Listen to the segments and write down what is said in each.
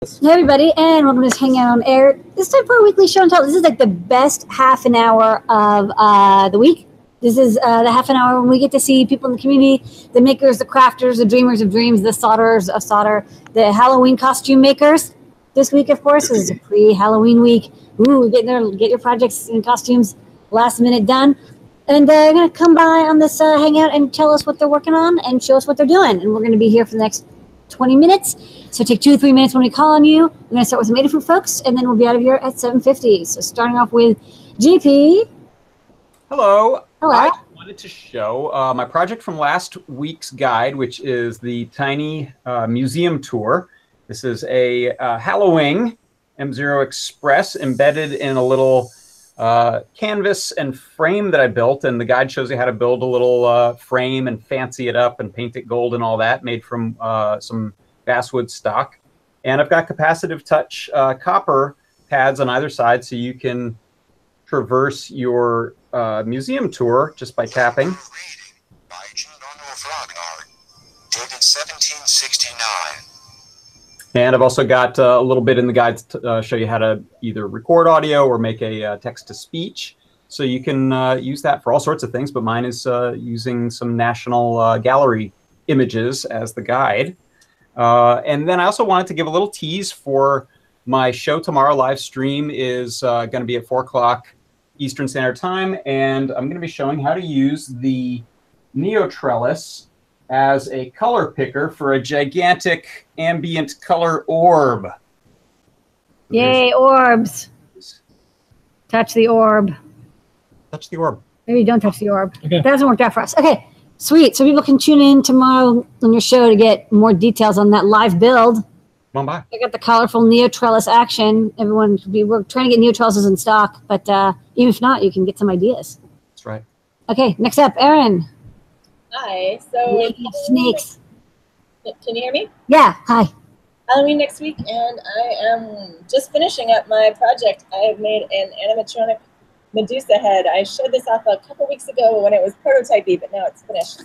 Hey everybody, and welcome to this Hangout on Air. This time for a weekly show and tell. This is like the best half an hour of the week. This is the half an hour when we get to see people in the community, the makers, the crafters, the dreamers of dreams, the solderers of solder, the Halloween costume makers. This week, of course, is a pre-Halloween week. Ooh, get there, get your projects and costumes last minute done. And they're going to come by on this Hangout and tell us what they're working on and show us what they're doing. And we're going to be here for the next 20 minutes. So take 2 to 3 minutes when we call on you. We're going to start with some Adafruit folks, and then we'll be out of here at 7:50. So starting off with JP. Hello. Hello. I wanted to show my project from last week's guide, which is the Tiny Museum Tour. This is a Halloween M0 Express embedded in a little canvas and frame that I built, and the guide shows you how to build a little frame and fancy it up and paint it gold and all that, made from some basswood stock. And I've got capacitive touch copper pads on either side, so you can traverse your museum tour just by tapping. By dated 1769. And I've also got a little bit in the guide to show you how to either record audio or make a text-to-speech. So you can use that for all sorts of things, but mine is using some National Gallery images as the guide. And then I also wanted to give a little tease for my show tomorrow. Live stream is going to be at 4 o'clock Eastern Standard Time, and I'm going to be showing how to use the NeoPixel as a color picker for a gigantic ambient color orb. Yay, orbs. Touch the orb. Touch the orb. Maybe don't touch the orb. Okay. That hasn't worked out for us. Okay, sweet. So people can tune in tomorrow on your show to get more details on that live build. Come on by. I got the colorful NeoPixel action. We're trying to get NeoPixels in stock, but even if not, you can get some ideas. That's right. Okay, next up, Erin. Hi. So Snakes. Can you hear me? Yeah. Hi. Halloween next week, and I am just finishing up my project. I have made an animatronic Medusa head. I showed this off a couple weeks ago when it was prototypey, but now it's finished.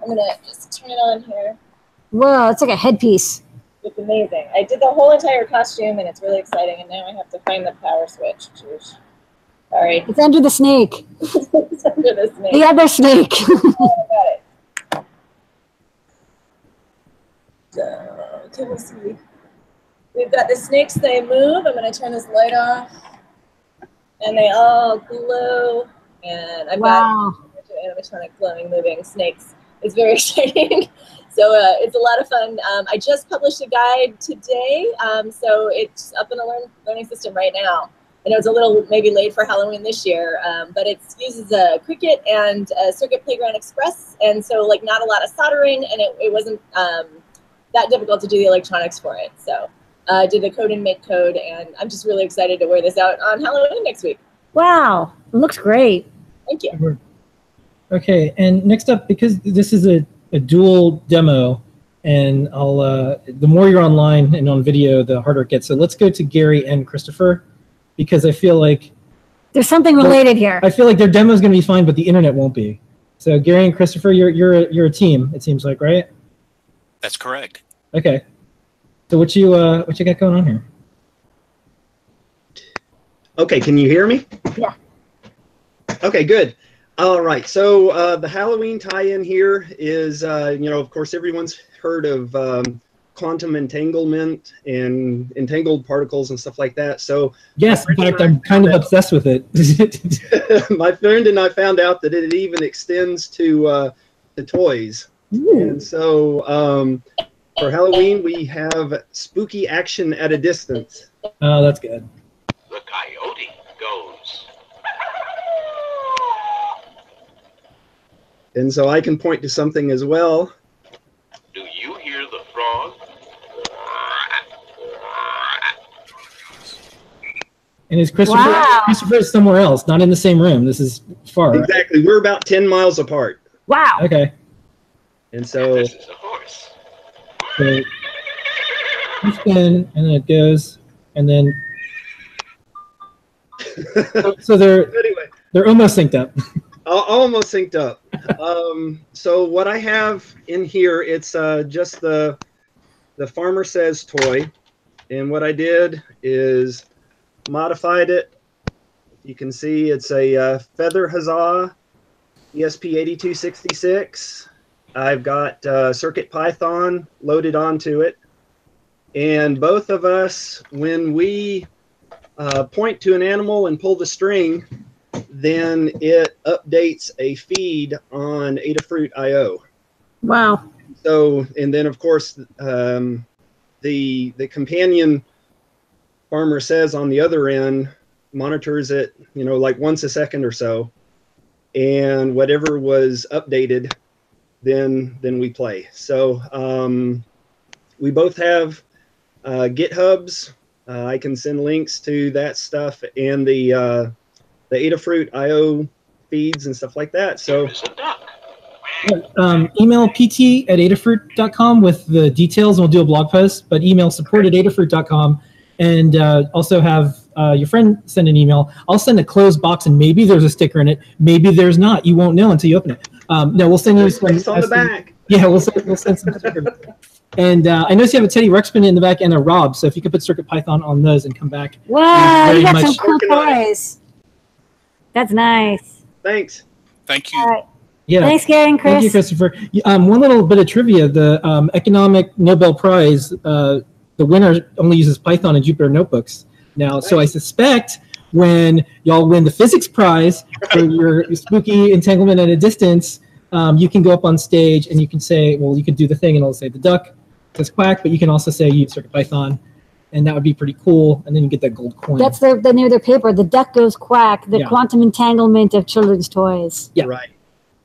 I'm gonna just turn it on here. Whoa, it's like a headpiece. It's amazing. I did the whole entire costume, and it's really exciting. And now I have to find the power switch. Jeez. Sorry. It's under the snake. It's under the snake. The other snake. Oh, I got it. So, okay, we'll see. We've got the snakes, they move. I'm going to turn this light off. And they all glow. And I've got animatronic glowing, moving snakes. It's very exciting. So it's a lot of fun. I just published a guide today. So it's up in the learning system right now. I know it's a little maybe late for Halloween this year, but it uses a Cricut and a Circuit Playground Express. And so like not a lot of soldering, and it wasn't that difficult to do the electronics for it. So I did the code and make code, and I'm just really excited to wear this out on Halloween next week. Wow, it looks great. Thank you. Okay, and next up, because this is a dual demo, and the more you're online and on video, the harder it gets. So let's go to Gary and Christopher, because I feel like there's something related here. I feel like their demo is going to be fine, but the internet won't be. So Gary and Christopher, you're a team. It seems like, right? That's correct. Okay. So what you got going on here? Okay, can you hear me? Yeah. Okay, good. All right, so the Halloween tie-in here is, of course, everyone's heard of quantum entanglement and entangled particles and stuff like that. So yes, in fact, I'm kind of obsessed with it. My friend and I found out that it even extends to toys. Ooh. And so for Halloween, we have spooky action at a distance. Oh, that's good. The coyote goes. And so I can point to something as well. Do you hear the frog? And is Christopher? Wow. Christopher is somewhere else, not in the same room. This is far. Exactly. We're about 10 miles apart. Wow. Okay. And so This is a horse. So you spin, and then it goes, and then so they're almost synced up. Almost synced up. So what I have in here, it's just the Farmer Says toy, And what I did is modified it. You can see it's a Feather Huzzah ESP8266. I've got CircuitPython loaded onto it. And both of us, when we point to an animal and pull the string, then it updates a feed on Adafruit IO. Wow. So, and then of course, the companion farmer says on the other end monitors it, like once a second or so, and whatever was updated, then we play. So we both have GitHubs. I can send links to that stuff and the Adafruit IO feeds and stuff like that. So email pt@adafruit.com with the details, and we'll do a blog post. But email support@adafruit.com, and also have your friend send an email. I'll send a closed box, and maybe there's a sticker in it. Maybe there's not. You won't know until you open it. No, we'll send you some. It's on the back. Yeah, we'll send some stickers. And I noticed you have a Teddy Ruxpin in the back and a Rob, so if you could put CircuitPython on those and come back. Wow, you got some much- cool toys. That's nice. Thanks. Thank you. All right. Yeah. Thanks, Gary and Chris. Thank you, Christopher. One little bit of trivia: the Economic Nobel Prize, the winner only uses Python and Jupyter notebooks now. So I suspect when y'all win the physics prize for your spooky entanglement at a distance, you can go up on stage and you can say, well, you can do the thing and it'll say the duck says quack, but you can also say use CircuitPython, and that would be pretty cool. And then you get that gold coin. That's the name of their paper. The duck goes quack. The quantum entanglement of children's toys. Yeah. Right.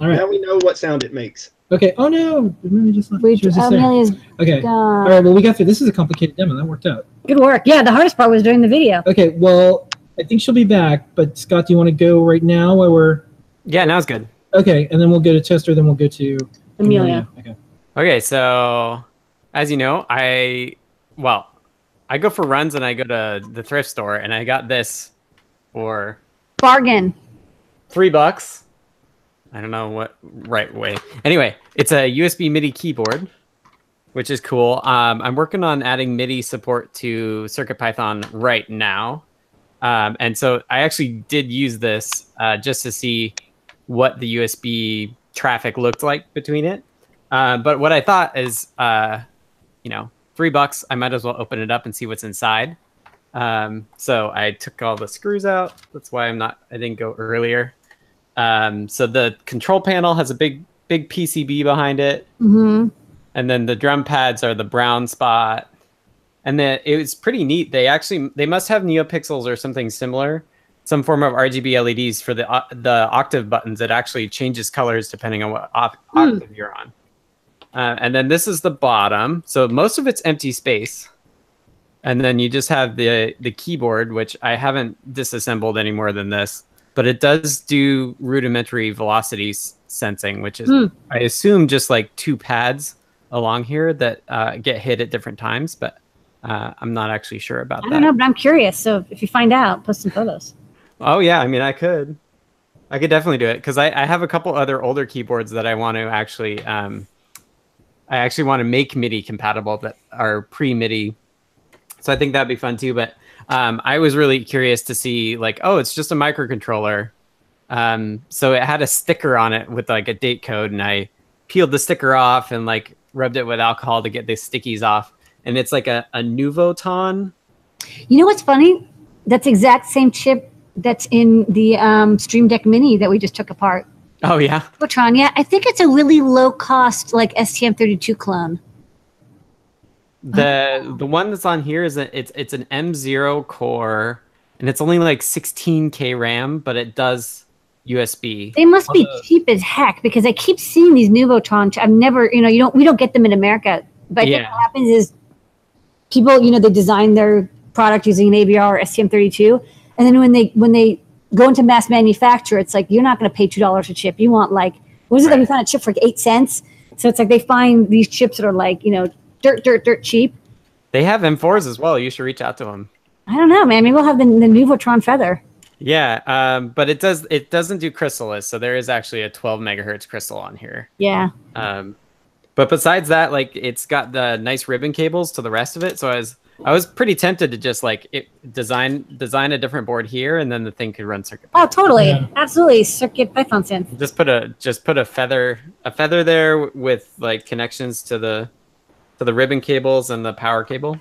All right. Now we know what sound it makes. Okay. Oh no! Amelia just left. She was just there. Amelia's Okay. gone. All right. Well, we got through. This is a complicated demo. That worked out. Good work. Yeah, the hardest part was doing the video. Okay. Well, I think she'll be back. But Scott, do you want to go right now while we're? Yeah, now's good. Okay, and then we'll go to Chester. Then we'll go to Amelia. Okay. Okay, so as you know, I go for runs and I go to the thrift store, and I got this for Bargain. $3. I don't know what right way. Anyway, it's a USB MIDI keyboard, which is cool. I'm working on adding MIDI support to CircuitPython right now. And so I actually did use this just to see what the USB traffic looked like between it. But what I thought is, $3, I might as well open it up and see what's inside. So I took all the screws out. That's why I didn't go earlier. So the control panel has a big PCB behind it. Mm-hmm. And then the drum pads are the brown spot. And then it was pretty neat. They must have neopixels or something similar, some form of RGB LEDs for the octave buttons. It actually changes colors depending on what octave you're on. And then this is the bottom. So most of it's empty space. And then you just have the keyboard, which I haven't disassembled any more than this. But it does do rudimentary velocity sensing, which is, I assume, just like two pads along here that get hit at different times. But I'm not actually sure about that. I don't know, but I'm curious. So if you find out, post some photos. Oh, yeah. I mean, I could definitely do it because I have a couple other older keyboards that I want to actually I actually want to make MIDI compatible that are pre-MIDI. So I think that'd be fun too. But I was really curious to see like, oh, it's just a microcontroller. So it had a sticker on it with like a date code, and I peeled the sticker off and like rubbed it with alcohol to get the stickies off. And it's like a Nuvoton. You know what's funny? That's exact same chip that's in the Stream Deck Mini that we just took apart. Oh, yeah? Nuvoton, yeah. I think it's a really low-cost like STM32 clone. The one that's on here is it's an M0 core, and it's only like 16K RAM, but it does USB. They must be cheap as heck because I keep seeing these Nuvoton. I've never, we don't get them in America. But I think what happens is people, they design their product using an AVR or STM32, and then when they go into mass manufacture, it's like you're not going to pay $2 a chip. You want like, what is it that we found a chip for like 8 cents? So it's like they find these chips that are like dirt cheap. They have M4s as well. You should reach out to them. I don't know, man. Maybe we'll have the Nuvotron Feather. Yeah, but it doesn't do crystallus, so there is actually a 12 megahertz crystal on here. Yeah. But But besides that, like it's got the nice ribbon cables to the rest of it. So I was pretty tempted to just like design a different board here, and then the thing could run circuit. Oh, totally, Yeah. absolutely, CircuitPython synth. Just put a feather there with like connections to the ribbon cables and the power cable.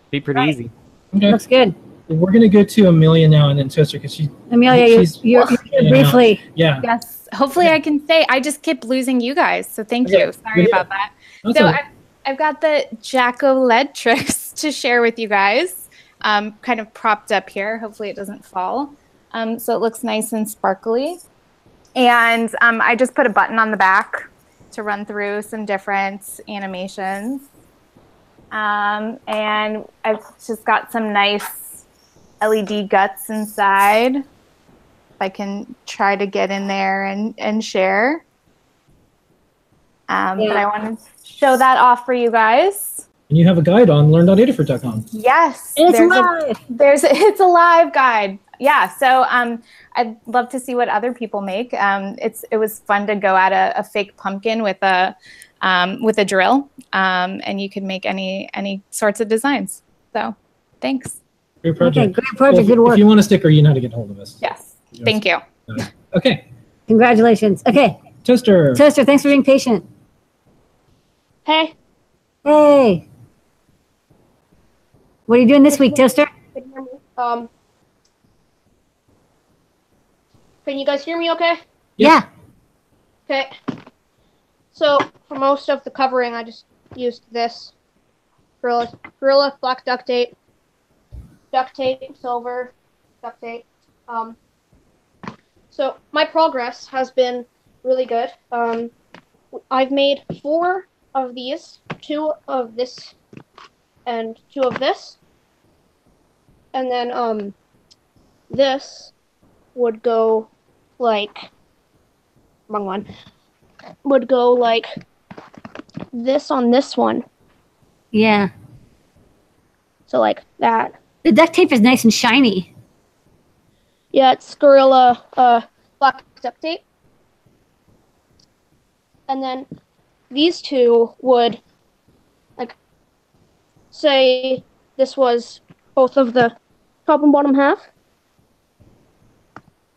Be pretty easy. Okay. Looks good. We're gonna go to Amelia now and then Toaster because Amelia, she's you're in and out. briefly. Yeah. Yes. Hopefully I can say I just kept losing you guys. So thank Okay. you. Sorry Yeah. about that. That's So all right. I've got the jackolead tricks to share with you guys. Kind of propped up here. Hopefully it doesn't fall. So it looks nice and sparkly. And I just put a button on the back to run through some different animations. And I've just got some nice LED guts inside. If I can try to get in there and share. But I want to show that off for you guys. And you have a guide on learn.adafruit.com. Yes. It's live. It's a live guide. Yeah. So I'd love to see what other people make. It was fun to go at a fake pumpkin with a drill, and you can make any sorts of designs. So thanks. Great project. Okay, great project. Well, Good work. If you want a sticker, you know how to get hold of us. Yes. Thank you. Okay. Congratulations. Okay, Toaster. Toaster, thanks for being patient. Hey, Hey, what are you doing this week, Toaster? can you hear me? Can you guys hear me okay? Yeah. Okay. So, for most of the covering, I just used this Gorilla black duct tape, silver duct tape. So, my progress has been really good. I've made 4 of these, 2 of this, and 2 of this. And then this would go like, wrong one, would go like this on this one. Yeah. So like that. The duct tape is nice and shiny. Yeah, it's Gorilla black duct tape. And then these 2 would, like, say this was both of the top and bottom half.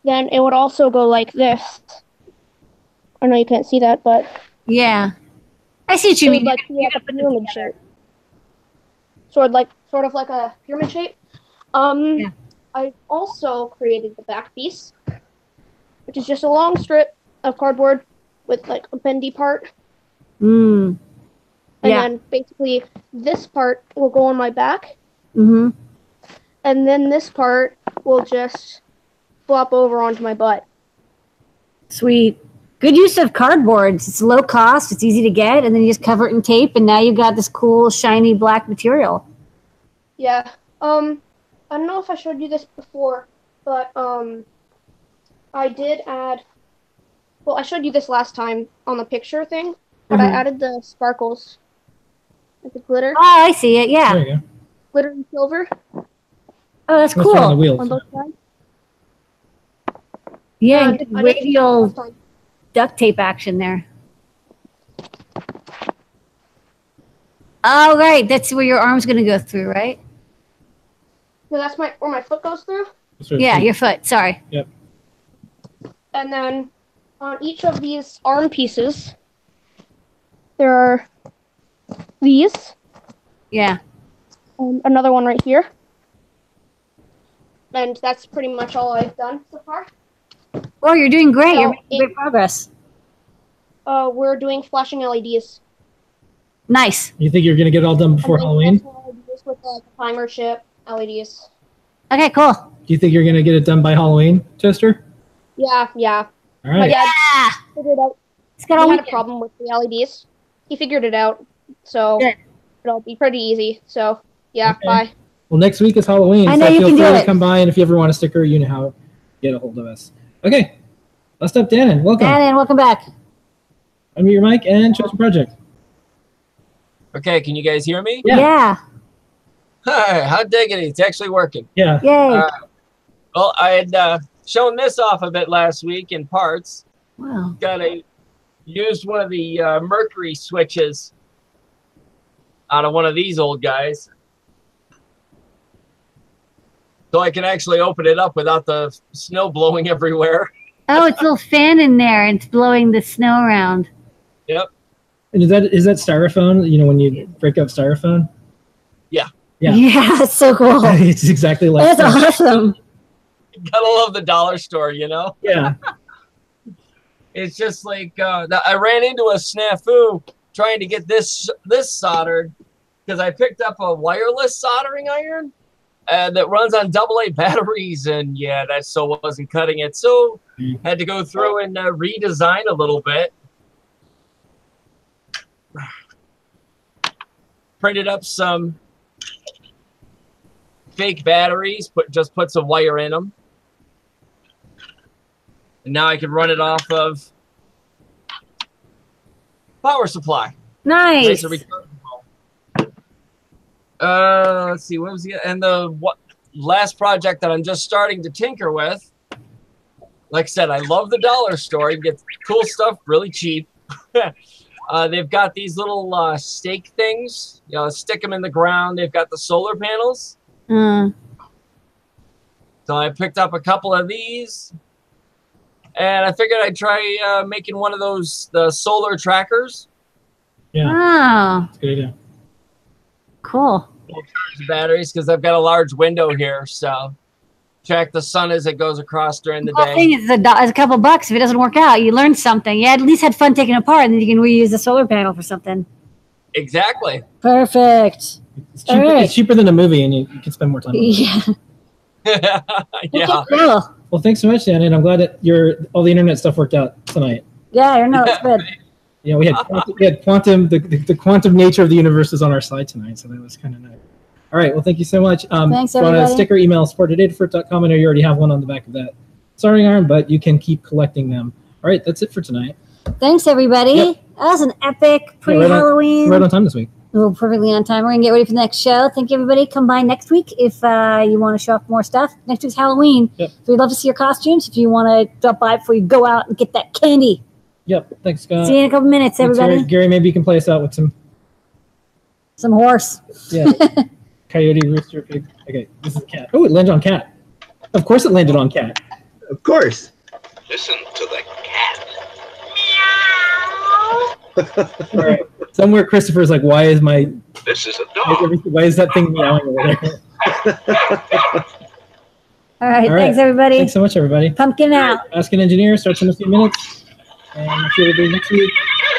Then it would also go like this. I know you can't see that, but Yeah. I see what you it mean. would like be a pyramid shape. Sort of like a pyramid shape. Yeah. I also created the back piece, which is just a long strip of cardboard with like a bendy part. Mm. And Yeah. then basically this part will go on my back, Mm-hmm. and then this part will just flop over onto my butt. Sweet. Good use of cardboard. It's low cost. It's easy to get, and then you just cover it in tape, and now you've got this cool, shiny black material. Yeah. I don't know if I showed you this before, but I did add. Well, I showed you this last time on the picture thing, but I Mhm. added the sparkles, like the glitter, Oh, I see it. Yeah. There you go. glitter and silver Oh, that's Let's try on the cool. wheels. on both sides. Yeah, And good I didn't show you radial last time. duct tape action there. Oh, right. That's where your arm's going to go through, right? No, that's where my foot goes through. Yeah, your foot. Sorry. Yep. And then on each of these arm pieces, there are these, Yeah. and another one right here. And that's pretty much all I've done so far. Oh, you're doing great. So You're making great progress. We're doing flashing LEDs. Nice. You think you're going to get it all done before I'm Halloween? doing flashing LEDs with like timer chip LEDs. Okay, cool. Do you think you're going to get it done by Halloween, Toaster? Yeah. All right. Yeah. Yeah. Figured out. It's got He all had a weekend. problem with the LEDs. He figured it out, so Good. it'll be pretty easy. So yeah, Okay. bye. Well, next week is Halloween, I know so you feel can free do to it. come by, and if you ever want a sticker, you know how to get a hold of us. Okay. Last up, Danon. Welcome. And welcome back. Unmute your mic and show us your project. Okay, can you guys hear me? Yeah. Yeah. Hi, how diggity, it's actually working. Yeah. Yay. Well, I had shown this off a bit last week in parts. Wow. Got a used one of the mercury switches out of one of these old guys. So I can actually open it up without the snow blowing everywhere. Oh, it's a little fan in there and it's blowing the snow around. Yep. And is that styrofoam? You know, when you break up styrofoam? Yeah. Yeah. Yeah, it's so cool. It's exactly like That's awesome. Gotta love the dollar store, you know? Yeah. It's just like I ran into a snafu trying to get this soldered because I picked up a wireless soldering iron that runs on AA batteries, and yeah, that so wasn't cutting it. So had to go through and redesign a little bit. Printed up some fake batteries, just put some wire in them. And now I can run it off of power supply. Nice. Let's see, what was the last project that I'm just starting to tinker with? Like I said, I love the dollar store. You get cool stuff really cheap. They've got these little stake things. You know, stick them in the ground. They've got the solar panels. So I picked up a couple of these. And I figured I'd try making one of the solar trackers. Yeah. Oh. That's a good idea. Cool. Batteries, because I've got a large window here, so track the sun as it goes across during the The day. thing is, it's a couple bucks. If it doesn't work out, you learned something. You at least had fun taking it apart, and then you can reuse the solar panel for something. Exactly. Perfect. It's cheaper, All right. it's cheaper than a movie, and you can spend more time. Yeah. Yeah. Cool. Well, thanks so much, Dan, and I'm glad that all the internet stuff worked out tonight. Yeah, I know, it's good. You know, we had quantum, the quantum nature of the universe is on our side tonight, so that was kind of nice. All right, well, thank you so much. Thanks, if you want everybody. a sticker, email support@adafruit.com. I know you already have one on the back of that soldering iron, but you can keep collecting them. All right, that's it for tonight. Thanks, everybody. Yep. That was an epic pre-Halloween. Right on time this week. We're perfectly on time. We're going to get ready for the next show. Thank you, everybody. Come by next week if you want to show off more stuff. Next week's Halloween. Yep. So we'd love to see your costumes. If you want to drop by before you go out and get that candy. Yep, thanks, Scott. See you in a couple minutes, Thanks, everybody. Gary, maybe you can play us out with Some horse. Yeah. Coyote, rooster, pig. Okay, this is cat. Oh, it landed on cat. Of course it landed on cat. Of course. Listen to the cat. All right. Somewhere Christopher's like, why is This is a dog. why is that thing meowing over there? All right. All right. Thanks, everybody. Thanks so much, everybody. Pumpkin out. Ask an Engineer starts in a few minutes. And I'll see everybody next week,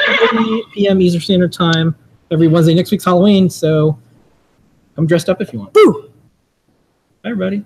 3:30 p.m. Eastern Standard Time. Every Wednesday. Next week's Halloween, so come dressed up if you want. Boo! Bye, everybody.